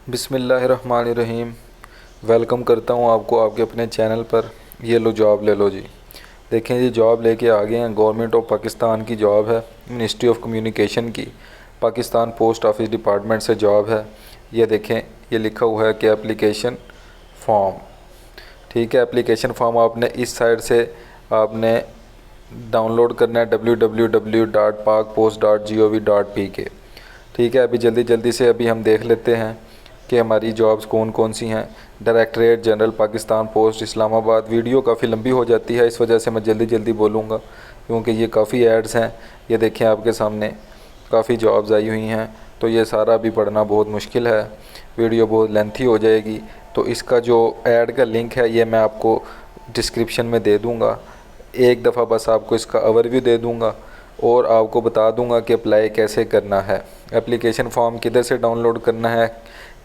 बिस्मिल्लाहिर्रहमानिर्रहीम। वेलकम करता हूँ आपको आपके अपने चैनल पर। ये लो जॉब ले लो जी। देखें जी, जॉब लेके आ गए हैं। गवर्नमेंट ऑफ पाकिस्तान की जॉब है, मिनिस्ट्री ऑफ कम्युनिकेशन की, पाकिस्तान पोस्ट ऑफिस डिपार्टमेंट से जॉब है। ये देखें, ये लिखा हुआ है कि एप्लीकेशन फॉर्म। ठीक है, एप्लीकेशन फॉर्म आपने इस साइड से आपने डाउनलोड करना है www.pakpost.gov.pk। ठीक है, अभी जल्दी से अभी हम देख लेते हैं कि हमारी जॉब्स कौन कौन सी हैं। Directorate general Pakistan post Islamabad. Video काफ़ी लंबी हो जाती है, इस वजह से मैं जल्दी बोलूँगा क्योंकि ये काफ़ी एड्स हैं। ये देखें आपके सामने काफ़ी जॉब्स आई हुई हैं, तो ये सारा भी पढ़ना बहुत मुश्किल है, वीडियो बहुत लेंथी हो जाएगी। तो इसका जो ऐड का लिंक है ये मैं आपको डिस्क्रिप्शन में दे दूँगा। एक दफ़ा बस आपको इसका ओवरव्यू दे दूँगा और आपको बता दूंगा कि अप्लाई कैसे करना है, एप्लीकेशन फॉर्म किधर से डाउनलोड करना है,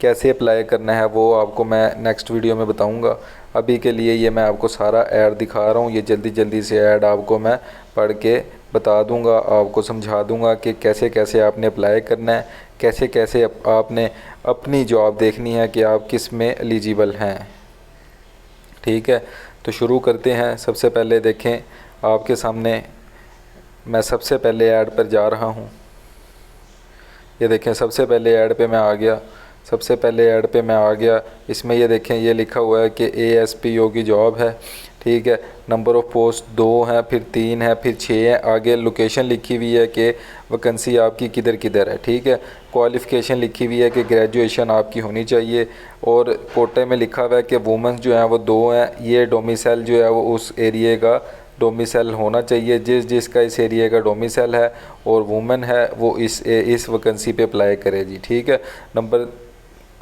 कैसे अप्लाई करना है, वो आपको मैं नेक्स्ट वीडियो में बताऊंगा। अभी के लिए ये मैं आपको सारा ऐड दिखा रहा हूँ। ये जल्दी से ऐड आपको मैं पढ़ के बता दूंगा, आपको समझा दूंगा कि कैसे कैसे आपने अप्लाई करना है, कैसे कैसे आपने अपनी जॉब देखनी है कि आप किस में एलिजिबल हैं। ठीक है, तो शुरू करते हैं। सबसे पहले देखें आपके सामने, मैं सबसे पहले ऐड पर जा रहा हूँ। ये देखें, सबसे पहले ऐड पे मैं आ गया। इसमें ये देखें, ये लिखा हुआ है कि ASPO की जॉब है। ठीक है, नंबर ऑफ़ पोस्ट 2 हैं, फिर 3 है, फिर 6 है। आगे लोकेशन लिखी हुई है कि वैकेंसी आपकी किधर है। ठीक है, क्वालिफ़िकेशन लिखी हुई है कि ग्रेजुएशन आपकी होनी चाहिए, और कोटे में लिखा हुआ है कि वुमेंस जो हैं वो 2 हैं। ये डोमिसाइल जो है वो उस एरिए का डोमिसाइल होना चाहिए जिसका इस एरिया का डोमिसाइल है, और वुमेन है वो इस वैकेंसी पे अप्लाई करे जी। ठीक है,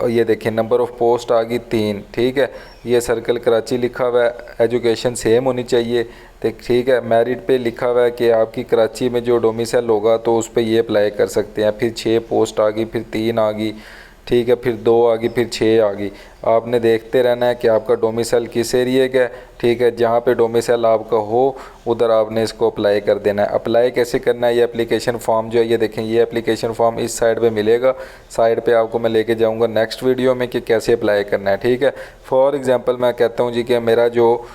ये देखें नंबर ऑफ़ पोस्ट आ गई 3। ठीक है, ये सर्कल कराची लिखा हुआ है, एजुकेशन सेम होनी चाहिए। ठीक है, मेरिट पे लिखा हुआ है कि आपकी कराची में जो डोमिसाइल होगा तो उस पर ये अप्लाई कर सकते हैं। फिर 6 पोस्ट आ गई, फिर 3 आ गई। ठीक है, फिर 2 आ गई, फिर 6 आ गई। आपने देखते रहना है कि आपका डोमिसाइल किस एरिए का है। ठीक है, जहाँ पे डोमिसाइल आपका हो उधर आपने इसको अप्लाई कर देना है। अप्लाई कैसे करना है, ये एप्लीकेशन फ़ॉर्म जो है, ये देखें, ये एप्लीकेशन फ़ॉर्म इस साइड पे मिलेगा। साइड पे आपको मैं लेके जाऊँगा नेक्स्ट वीडियो में कि कैसे अप्लाई करना है। ठीक है, फॉर एग्ज़ाम्पल मैं कहता हूँ जी कि मेरा जो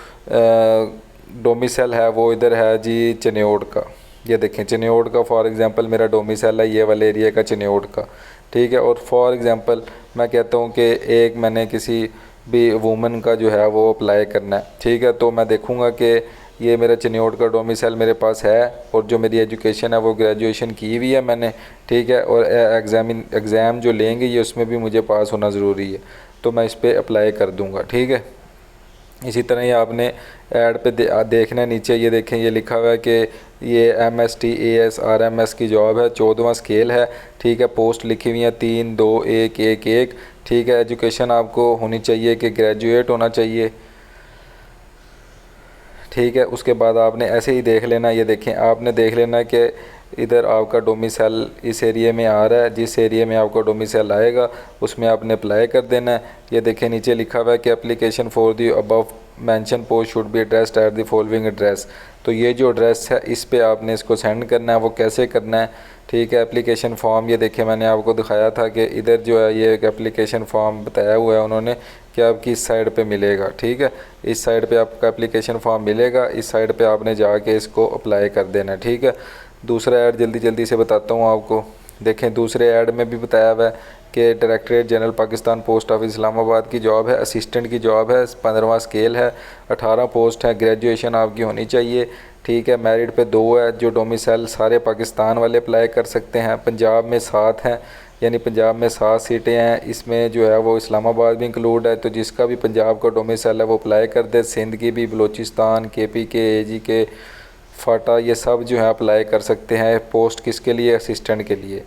डोमिसाइल है वो इधर है जी चिन्योट का। ये देखें, चिन्योट का फॉर एग्ज़ाम्पल मेरा डोमिसाइल है, ये वाले एरिया का चिन्योट का। ठीक है, और फॉर एग्ज़ाम्पल मैं कहता हूँ कि एक मैंने किसी भी वुमन का जो है वो अप्लाई करना है। ठीक है, तो मैं देखूँगा कि ये मेरा चिन्योट का डोमिसाइल मेरे पास है, और जो मेरी एजुकेशन है वो ग्रेजुएशन की हुई है मैंने। ठीक है, और एग्ज़ाम जो लेंगे ये उसमें भी मुझे पास होना ज़रूरी है, तो मैं इस पर अप्लाई कर दूँगा। ठीक है, इसी तरह ही आपने ऐड पे देखना है नीचे, ये देखें, ये लिखा हुआ है कि ये MSTAS RMS की जॉब है, 14वां स्केल है। ठीक है, पोस्ट लिखी हुई है 3 2 1 1 1। ठीक है, एजुकेशन आपको होनी चाहिए कि ग्रेजुएट होना चाहिए। ठीक है, उसके बाद आपने ऐसे ही देख लेना। ये देखें, आपने देख लेना कि इधर आपका डोमिसाइल इस एरिया में आ रहा है, जिस एरिया में आपका डोमिसाइल आएगा उसमें आपने अप्लाई कर देना है। ये देखें, नीचे लिखा हुआ है कि application for the above mention post should be addressed at the following address. तो ये जो एड्रेस है इस पे आपने इसको सेंड करना है। वो कैसे करना है, ठीक है, एप्लीकेशन फ़ॉर्म, ये देखिए मैंने आपको दिखाया था कि इधर जो है ये एक एप्लीकेशन फ़ॉर्म बताया हुआ है उन्होंने कि आपकी इस साइड पे मिलेगा। ठीक है, इस साइड पे आपका एप्लीकेशन फ़ॉर्म मिलेगा, इस साइड पे आपने जाके इसको अप्लाई कर देना है। ठीक है, दूसरा ऐड जल्दी से बताता हूँ आपको। देखें, दूसरे ऐड में भी बताया हुआ है कि directorate general Pakistan post office Islamabad की जॉब है, असिस्टेंट की जॉब है, 15वां स्केल है, 18 पोस्ट है, ग्रेजुएशन आपकी होनी चाहिए। ठीक है, मेरिट पे 2 है, जो डोमिसाइल सारे पाकिस्तान वाले अप्लाई कर सकते हैं। पंजाब में 7 हैं, यानी पंजाब में 7 सीटें हैं, इसमें जो है वो इस्लामाबाद भी इंक्लूड है। तो जिसका भी पंजाब का डोमिसाइल है वो अप्लाई कर दे। सिंध की भी, बलूचिस्तान, KP के, AG के, फाटा, ये सब जो है अप्लाई कर सकते हैं। पोस्ट किसके लिए, असिस्टेंट के लिए।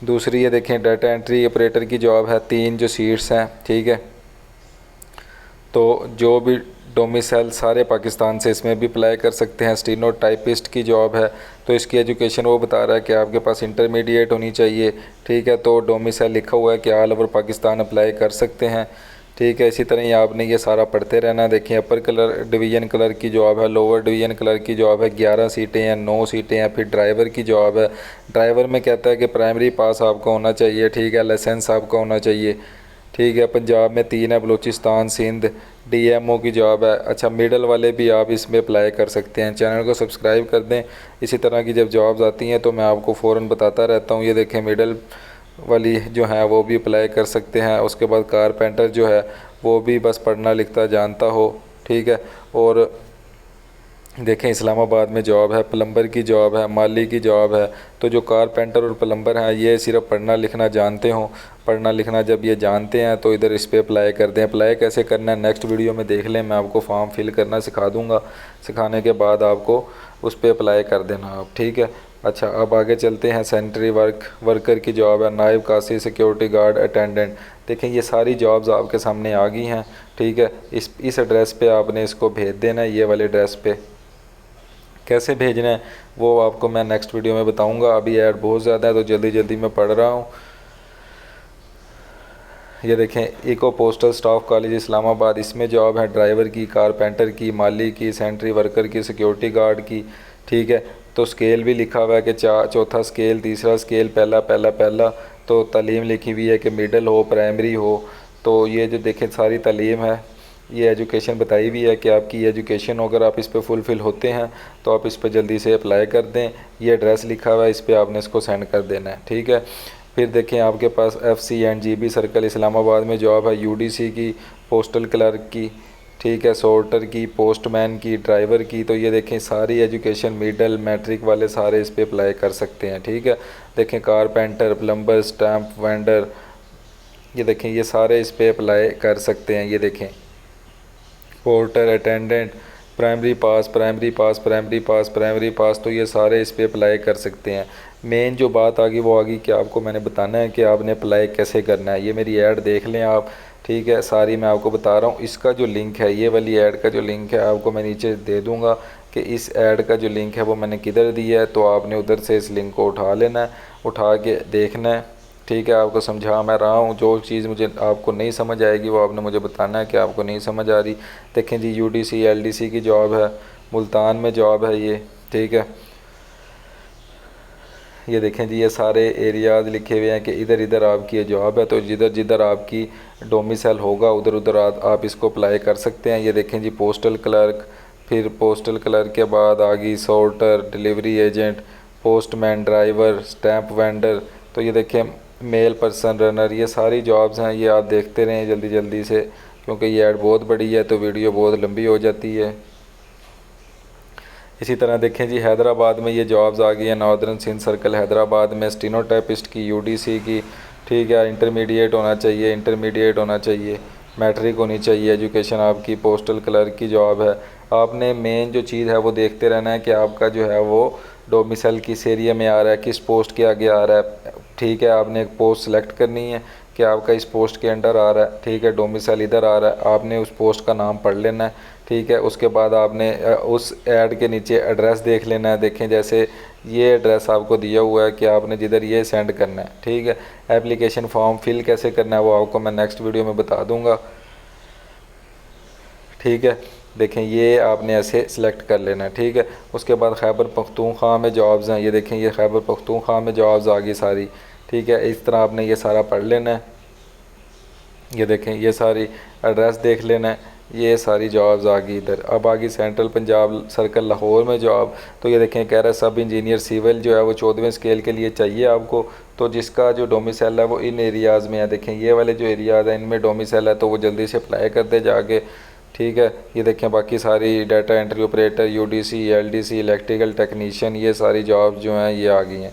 दूसरी ये देखें, डाटा एंट्री ऑपरेटर की जॉब है, 3 जो सीट्स हैं। ठीक है, तो जो भी डोमिसाइल सारे पाकिस्तान से इसमें भी अप्लाई कर सकते हैं। स्टीनो टाइपिस्ट की जॉब है, तो इसकी एजुकेशन वो बता रहा है कि आपके पास इंटरमीडिएट होनी चाहिए। ठीक है, तो डोमिसाइल लिखा हुआ है कि ऑल ओवर पाकिस्तान अप्लाई कर सकते हैं। ठीक है। इसी तरह ही आपने ये सारा पढ़ते रहना। देखिए अपर कलर डिवीज़न कलर की जॉब है, लोअर डिवीज़न कलर की जॉब है, 11 सीटें हैं, 9 सीटें हैं। फिर ड्राइवर की जॉब है। ड्राइवर में कहता है कि प्राइमरी पास आपका होना चाहिए, ठीक है, लाइसेंस आपका होना चाहिए, ठीक है। पंजाब में 3 है, बलूचिस्तान, सिंध। डीएमओ की जॉब है। अच्छा, मिडल वाले भी आप इसमें अप्लाई कर सकते हैं। चैनल को सब्सक्राइब कर दें। इसी तरह की जब जॉब्स आती हैं तो मैं आपको फ़ौरन बताता रहता हूँ। ये देखें मिडल वाली जो है वो भी अप्लाई कर सकते हैं। उसके बाद कारपेंटर जो है वो भी बस पढ़ना लिखता जानता हो, ठीक है। और देखें इस्लामाबाद में जॉब है, प्लम्बर की जॉब है, माली की जॉब है। तो जो कारपेंटर और प्लम्बर हैं ये सिर्फ पढ़ना लिखना जानते हों, पढ़ना लिखना जब ये जानते हैं तो इधर इस पर अप्लाई कर दें। अप्लाई कैसे करना है नेक्स्ट वीडियो में देख लें, मैं आपको फॉर्म फिल करना सिखा दूँगा। सिखाने के बाद आपको उस पर अप्लाई कर देना आप, ठीक है। अच्छा, अब आगे चलते हैं। सेंट्री वर्कर की जॉब है, नायब कासी, सिक्योरिटी गार्ड, अटेंडेंट। देखें ये सारी जॉब्स आपके सामने आ गई हैं, ठीक है। इस एड्रेस पे आपने इसको भेज देना है, ये वाले एड्रेस पे। कैसे भेजना है वो आपको मैं नेक्स्ट वीडियो में बताऊंगा। अभी ऐड बहुत ज़्यादा है तो जल्दी जल्दी मैं पढ़ रहा हूँ। ये देखें eco postal staff college Islamabad, इसमें जॉब है ड्राइवर की, कारपेंटर की, माली की, सेंट्री वर्कर की, सिक्योरिटी गार्ड की, ठीक है। तो स्केल भी लिखा हुआ है कि चौथा स्केल, तीसरा स्केल, पहला। तो तालीम लिखी हुई है कि मिडल हो, प्राइमरी हो। तो ये जो देखें सारी तालीम है, ये एजुकेशन बताई हुई है कि आपकी एजुकेशन हो। अगर आप इस पर फुलफ़िल होते हैं तो आप इस पर जल्दी से अप्लाई कर दें। ये एड्रेस लिखा हुआ है, इस पर आपने इसको सेंड कर देना है, ठीक है। फिर देखें आपके पास FCNGB सर्कल इस्लामाबाद में जॉब है, UDC की, पोस्टल क्लर्क की, ठीक है, सोर्टर की, पोस्टमैन की, ड्राइवर की। तो ये देखें सारी एजुकेशन मिडल मैट्रिक वाले सारे इस पर अप्लाई कर सकते हैं, ठीक है। देखें कारपेंटर, प्लम्बर, स्टैम्प वेंडर, ये देखें ये सारे इस पर अप्लाई कर सकते हैं। ये देखें पोर्टर, अटेंडेंट, प्राइमरी पास, तो ये सारे इस पर अप्लाई कर सकते हैं। मेन जो बात आ गई वो आ गई कि आपको मैंने बताना है कि आपने अप्लाई कैसे करना है। ये मेरी ऐड देख लें आप, ठीक है, सारी मैं आपको बता रहा हूँ। इसका जो लिंक है, ये वाली ऐड का जो लिंक है आपको मैं नीचे दे दूँगा कि इस ऐड का जो लिंक है वो मैंने किधर दिया है। तो आपने उधर से इस लिंक को उठा लेना है, उठा के देखना है, ठीक है। आपको समझा मैं रहा हूँ, जो चीज़ मुझे आपको नहीं समझ आएगी वो आपने मुझे बताना है कि आपको नहीं समझ आ रही। देखें जी UDC LDC की जॉब है, मुल्तान में जॉब है ये, ठीक है। ये देखें जी ये सारे एरियाज़ लिखे हुए हैं कि इधर इधर आपकी ये जॉब है। तो जिधर जिधर आपकी डोमिसाइल होगा उधर उधर आप इसको अप्लाई कर सकते हैं। ये देखें जी पोस्टल क्लर्क, फिर पोस्टल क्लर्क के बाद आ गई sorter, delivery agent, postman, driver, stamp vendor. तो ये देखें मेल पर्सन रनर, ये सारी जॉब्स हैं। ये आप देखते रहें जल्दी जल्दी से, क्योंकि ये ऐड बहुत बड़ी है तो वीडियो बहुत लंबी हो जाती है। इसी तरह देखें जी हैदराबाद में ये जॉब्स आ गई हैं, नॉर्दर्न सिंध सर्कल हैदराबाद में, स्टीनोटाइपिस्ट की, UDC की, ठीक है। इंटरमीडिएट होना चाहिए, मैट्रिक होनी चाहिए एजुकेशन आपकी। पोस्टल क्लर्क की जॉब है। आपने मेन जो चीज़ है वो देखते रहना है कि आपका जो है वो डोमिसाइल किस एरिया में आ रहा है, किस पोस्ट के आगे आ रहा है, ठीक है। आपने एक पोस्ट सेलेक्ट करनी है कि आपका इस पोस्ट के अंडर आ रहा है, ठीक है, डोमिसाइल इधर आ रहा है। आपने उस पोस्ट का नाम पढ़ लेना है, ठीक है। उसके बाद आपने उस ऐड के नीचे एड्रेस देख लेना है। देखें जैसे ये एड्रेस आपको दिया हुआ है कि आपने जिधर ये सेंड करना है, ठीक है। एप्लीकेशन फॉर्म फिल कैसे करना है वो आपको मैं नेक्स्ट वीडियो में बता दूंगा, ठीक है। देखें ये आपने ऐसे सिलेक्ट कर लेना है, ठीक है। उसके बाद खैबर पख्तूनख्वा में जॉब्स हैं। ये देखें ये खैबर पख्तूनख्वा में जॉब्स आ गई सारी, ठीक है। इस तरह आपने ये सारा पढ़ लेना है। ये देखें ये सारी एड्रेस देख लेना है, ये सारी जॉब्स आ गई इधर। अब आ गई सेंट्रल पंजाब सर्कल लाहौर में जॉब। तो ये देखें कह रहा है सब इंजीनियर सिविल जो है वो 14वें स्केल के लिए चाहिए आपको। तो जिसका जो डोमिसाइल है वो इन एरियाज़ में है, देखें ये वाले जो एरियाज़ हैं इनमें डोमिसाइल है तो वो जल्दी से अप्लाई कर दे जाके, ठीक है। ये देखें बाकी सारी data entry operator, UDC LDC, electrical technician, ये सारी जॉब्स जो हैं ये आ गई हैं,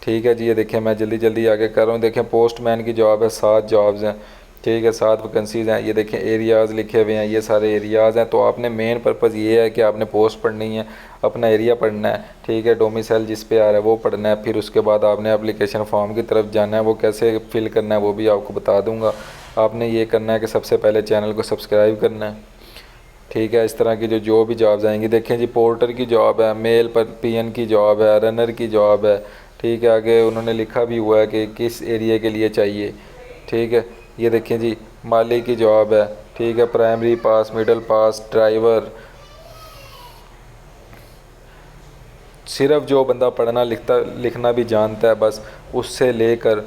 ठीक है जी। ये देखें मैं जल्दी जल्दी आगे कर रहा हूँ। देखें पोस्टमैन की जॉब है, 7 जॉब्स हैं, ठीक है, 7 वैकेंसीज़ हैं। ये देखें एरियाज़ लिखे हुए हैं, ये सारे एरियाज़ हैं। तो आपने मेन पर्पज़ ये है कि आपने पोस्ट पढ़नी है, अपना एरिया पढ़ना है, ठीक है, डोमिसाइल जिस पे आ रहा है वो पढ़ना है। फिर उसके बाद आपने एप्लीकेशन फॉर्म की तरफ जाना है, वो कैसे फिल करना है वो भी आपको बता दूँगा। आपने ये करना है कि सबसे पहले चैनल को सब्सक्राइब करना है, ठीक है। इस तरह की जो भी जॉब्स आएंगी, देखें जी पोर्टर की जॉब है, मेल पर PN की जॉब है, रनर की जॉब है, ठीक है। आगे उन्होंने लिखा भी हुआ है कि किस एरिया के लिए चाहिए, ठीक है। ये देखें जी माली की जॉब है, ठीक है। प्राइमरी पास, मिडिल पास, ड्राइवर, सिर्फ जो बंदा पढ़ना लिखना भी जानता है बस उससे लेकर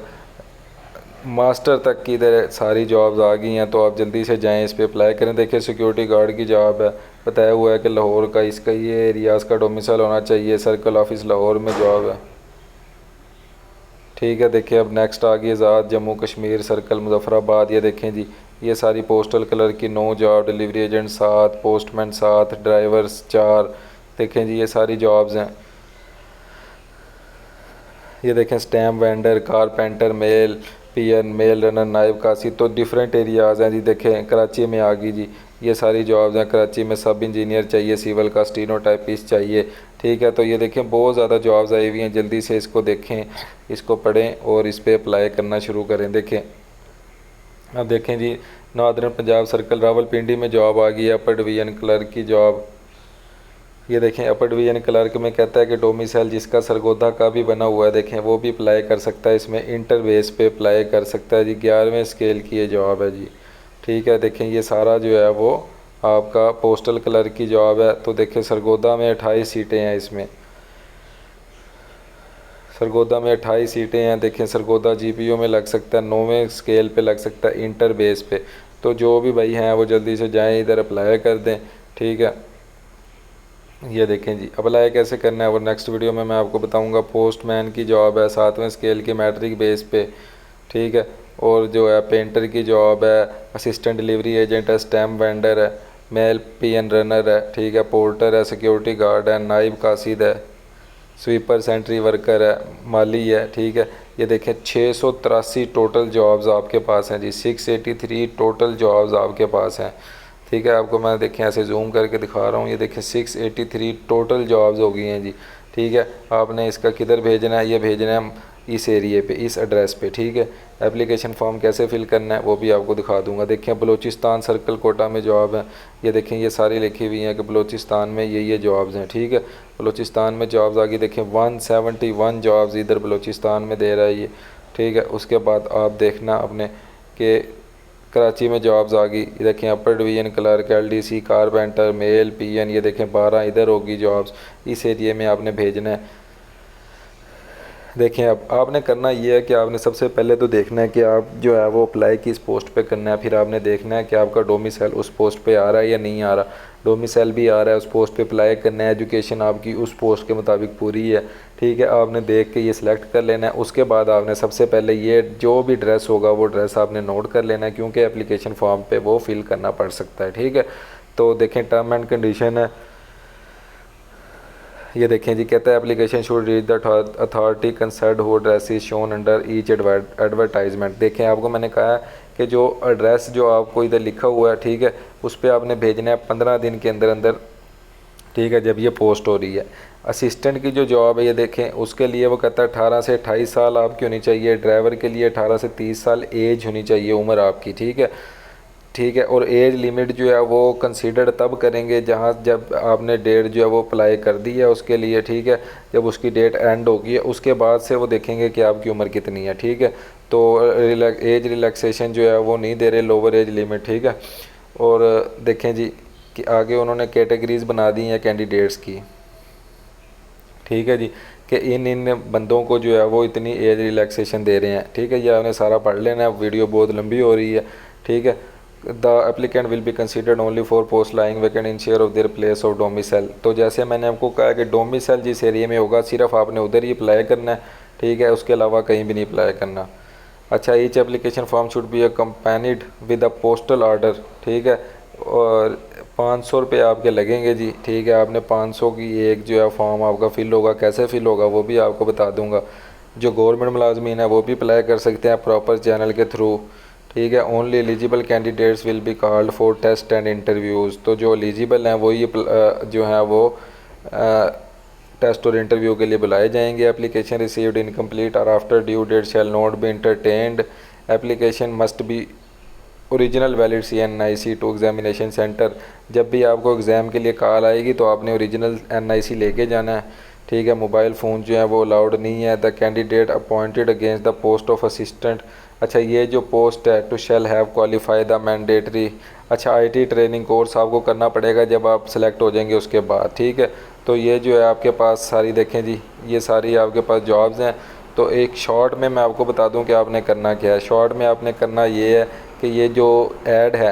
मास्टर तक की इधर सारी जॉब्स आ गई हैं। तो आप जल्दी से जाएं, इस पे अप्लाई करें। देखिए सिक्योरिटी गार्ड की जॉब है, बताया हुआ है कि लाहौर का इसका ये एरियाज़ का डोमिसाइल होना चाहिए। सर्कल ऑफिस लाहौर में जॉब है, ठीक है। देखिए अब नेक्स्ट आ गई आज़ाद जम्मू कश्मीर सर्कल मुजफ़्फ़राबाद। ये देखें जी ये सारी पोस्टल कलर की 9 job, delivery agent 7, postman 7, drivers 4। देखें जी ये सारी जॉब्स हैं। ये देखें स्टैम्प वेंडर, कारपेंटर, मेल पियन, मेल रनर, नायब कासी। तो डिफरेंट एरियाज़ हैं जी। देखें कराची में आ गई जी ये सारी जॉब्स हैं। कराची में सब इंजीनियर चाहिए, सिविल का स्टीनोटाइपिस्ट चाहिए, ठीक है। तो ये देखें बहुत ज़्यादा जॉब्स आई हुई हैं। जल्दी से इसको देखें, इसको पढ़ें और इस पर अप्लाई करना शुरू करें। देखें अब देखें जी नॉर्दर्न पंजाब सर्कल रावलपिंडी में जॉब आ गई है, अपर डिवीज़न क्लर्क की जॉब। ये देखें अपर डिवीज़न क्लर्क में कहता है कि डोमिसाइल जिसका सरगोधा का भी बना हुआ है, देखें वो भी अप्लाई कर सकता है। इसमें इंटर बेस पे अप्लाई कर सकता है जी। 11वें स्केल की ये जॉब है जी, ठीक है। देखें ये सारा जो है वो आपका पोस्टल क्लर्क की जॉब है। तो देखें सरगोधा में 28 सीटें हैं, इसमें सरगोधा में 28 सीटें हैं। देखें सरगोधा जीपीओ में लग सकता है, 9वें स्केल पे लग सकता है इंटर बेस पे। तो जो भी भाई हैं वो जल्दी से जाएं, इधर अप्लाई कर दें, ठीक है। ये देखें जी अप्लाई कैसे करना है वो नेक्स्ट वीडियो में मैं आपको बताऊंगा। पोस्टमैन की जॉब है 7वें स्केल की मैट्रिक बेस पे, ठीक है। और जो है पेंटर की जॉब है, असिस्टेंट डिलीवरी एजेंट है, स्टैम्प वेंडर है, मेल पियन रनर है, ठीक है। पोर्टर है, सिक्योरिटी गार्ड है, नाइब कासिद है, स्वीपर सेंट्री वर्कर है, माली है, ठीक है। ये देखें 683 टोटल जॉब्स आपके पास हैं जी। 683 टोटल जॉब्स आपके पास हैं, ठीक है। आपको मैं देखें ऐसे जूम करके दिखा रहा हूँ। ये देखें 683 टोटल जॉब्स हो गई हैं जी, ठीक है। आपने इसका किधर भेजना है, ये भेजना है इस एरिए पे, इस एड्रेस पे, ठीक है। एप्लीकेशन फॉर्म कैसे फिल करना है वो भी आपको दिखा दूंगा। देखें बलूचिस्तान सर्कल कोटा में जॉब है। ये देखें ये सारी लिखी हुई हैं कि बलूचिस्तान में ये जॉब्स हैं, ठीक है। बलूचिस्तान में जॉब्स आ गई। देखें 171 जॉब्स इधर बलूचिस्तान में दे रहा है ये, ठीक है। उसके बाद आप देखना अपने कि कराची में जॉब्स आ गई। ये देखें upper division clerk, LDC, carpenter, male PN. ये देखें 12 इधर होगी जॉब्स, इस एरिए में आपने भेजना है। देखें अब आपने करना ये है कि आपने सबसे पहले तो देखना है कि आप जो है वो अप्लाई किस पोस्ट पे करना है। फिर आपने देखना है कि आपका डोमिसाइल उस पोस्ट पे आ रहा है या नहीं आ रहा। डोमिसाइल भी आ रहा है उस पोस्ट पे अप्लाई करना है। एजुकेशन आपकी उस पोस्ट के मुताबिक पूरी है, ठीक है। आपने देख के ये सिलेक्ट कर लेना है। उसके बाद आपने सबसे पहले ये जो भी ड्रेस होगा वो ड्रेस आपने नोट कर लेना है, क्योंकि एप्लीकेशन फॉर्म पर वो फिल करना पड़ सकता है, ठीक है। तो देखें टर्म एंड कंडीशन है। ये देखें जी कहता है application should reach the authority concern who address is shown under each advertisement. देखें आपको मैंने कहा है कि जो एड्रेस जो आपको इधर लिखा हुआ है, ठीक है, उस पर आपने भेजना है 15 दिन के अंदर अंदर, ठीक है, जब ये पोस्ट हो रही है। असिस्टेंट की जो जॉब है ये देखें उसके लिए वो कहता है 18 से 28 साल आपकी होनी चाहिए। ड्राइवर के लिए 18 से 30 साल एज होनी चाहिए, उम्र आपकी, ठीक है, ठीक है। और एज लिमिट जो है वो कंसीडर तब करेंगे जब आपने डेट जो है वो अप्लाई कर दी है उसके लिए, ठीक है। जब उसकी डेट एंड होगी उसके बाद से वो देखेंगे कि आपकी उम्र कितनी है, ठीक है। तो एज रिलैक्सेशन जो है वो नहीं दे रहे, लोअर एज लिमिट, ठीक है। और देखें जी कि आगे उन्होंने कैटेगरीज बना दी हैं कैंडिडेट्स की, ठीक है जी, कि इन बंदों को जो है वो इतनी एज रिलैक्सेशन दे रहे हैं, ठीक है। ये आपने सारा पढ़ लेना है, वीडियो बहुत लंबी हो रही है, ठीक है। The applicant will be considered only for post lying vacant in share of their place of domicile. तो जैसे मैंने आपको कहा कि डोमिसाइल जिस एरिया में होगा सिर्फ आपने उधर ही अप्लाई करना है, ठीक है, उसके अलावा कहीं भी नहीं अप्लाई करना। अच्छा, each application form should be accompanied with a postal order, ठीक है। और 500 रुपये आपके लगेंगे जी, ठीक है। आपने 500 की एक जो है फॉर्म आपका फ़िल होगा, कैसे फ़िल होगा वो भी आपको बता दूंगा। जो गवर्नमेंट मुलाजमीन है वो भी अप्लाई कर सकते हैं प्रॉपर चैनल के थ्रू, ठीक है। Only eligible candidates will be called for test and interviews. तो जो एलिजिबल हैं वही जो हैं वो टेस्ट और इंटरव्यू के लिए बुलाए जाएंगे। एप्लीकेशन रिसीव्ड इनकम्प्लीट और after due date shall not be entertained. Application must be original valid CNIC to examination centre. जब भी आपको एग्ज़ाम के लिए कॉल आएगी तो आपने ओरिजिनल NIC लेके जाना है, ठीक है। मोबाइल फ़ोन जो है वो अलाउड नहीं है। The candidate appointed against the post of assistant, अच्छा ये जो पोस्ट है, to shall have qualify the mandatory, अच्छा आईटी ट्रेनिंग कोर्स आपको करना पड़ेगा जब आप सेलेक्ट हो जाएंगे उसके बाद, ठीक है। तो ये जो है आपके पास सारी देखें जी, ये सारी आपके पास जॉब्स हैं। तो एक शॉर्ट में मैं आपको बता दूं कि आपने करना क्या है। शॉर्ट में आपने करना ये है कि ये जो ऐड है,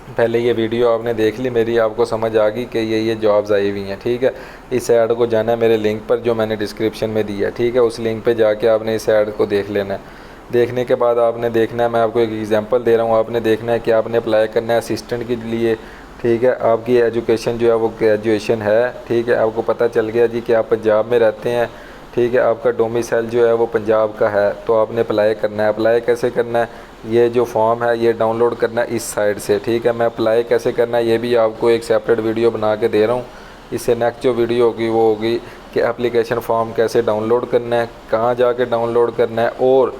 पहले ये वीडियो आपने देख ली मेरी, आपको समझ आ गई कि ये जॉब्स आई हुई हैं, ठीक है। इस ऐड को जाना है मेरे लिंक पर जो मैंने डिस्क्रिप्शन में दिया है, ठीक है। उस लिंक पे जाके आपने इस ऐड को देख लेना है। देखने के बाद आपने देखना है, मैं आपको एक एग्जांपल दे रहा हूँ, आपने देखना है कि आपने अप्लाई करना है असिस्टेंट के लिए, ठीक है। आपकी एजुकेशन जो है वो ग्रेजुएशन है, ठीक है। आपको पता चल गया जी कि आप पंजाब में रहते हैं, ठीक है। आपका डोमिसाइल जो है वो पंजाब का है, तो आपने अप्लाई करना है। अप्लाई कैसे करना है, ये जो फॉर्म है ये डाउनलोड करना है इस साइड से, ठीक है। मैं अप्लाई कैसे करना है ये भी आपको एक सेपरेट वीडियो बना के दे रहा हूँ। इससे नेक्स्ट जो वीडियो होगी वो होगी कि एप्लीकेशन फॉर्म कैसे डाउनलोड करना है, कहाँ जाके डाउनलोड करना है और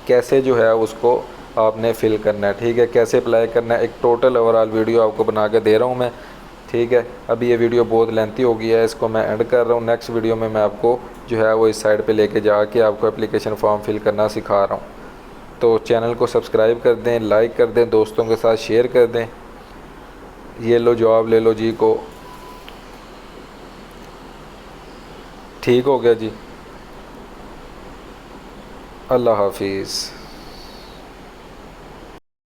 कैसे जो है उसको आपने फ़िल करना है, ठीक है। कैसे अप्लाई करना है, एक टोटल ओवरऑल वीडियो आपको बना के दे रहा हूँ मैं, ठीक है। अभी ये वीडियो बहुत लेंथी हो गई है, इसको मैं एंड कर रहा हूँ। नेक्स्ट वीडियो में मैं आपको जो है वो इस साइड पे लेके जाके आपको एप्लीकेशन फॉर्म फिल करना सिखा रहा हूँ। तो चैनल को सब्सक्राइब कर दें, लाइक कर दें, दोस्तों के साथ शेयर कर दें। ये लो जॉब ले लो जी को, ठीक हो गया जी। अल्लाह हाफिज़।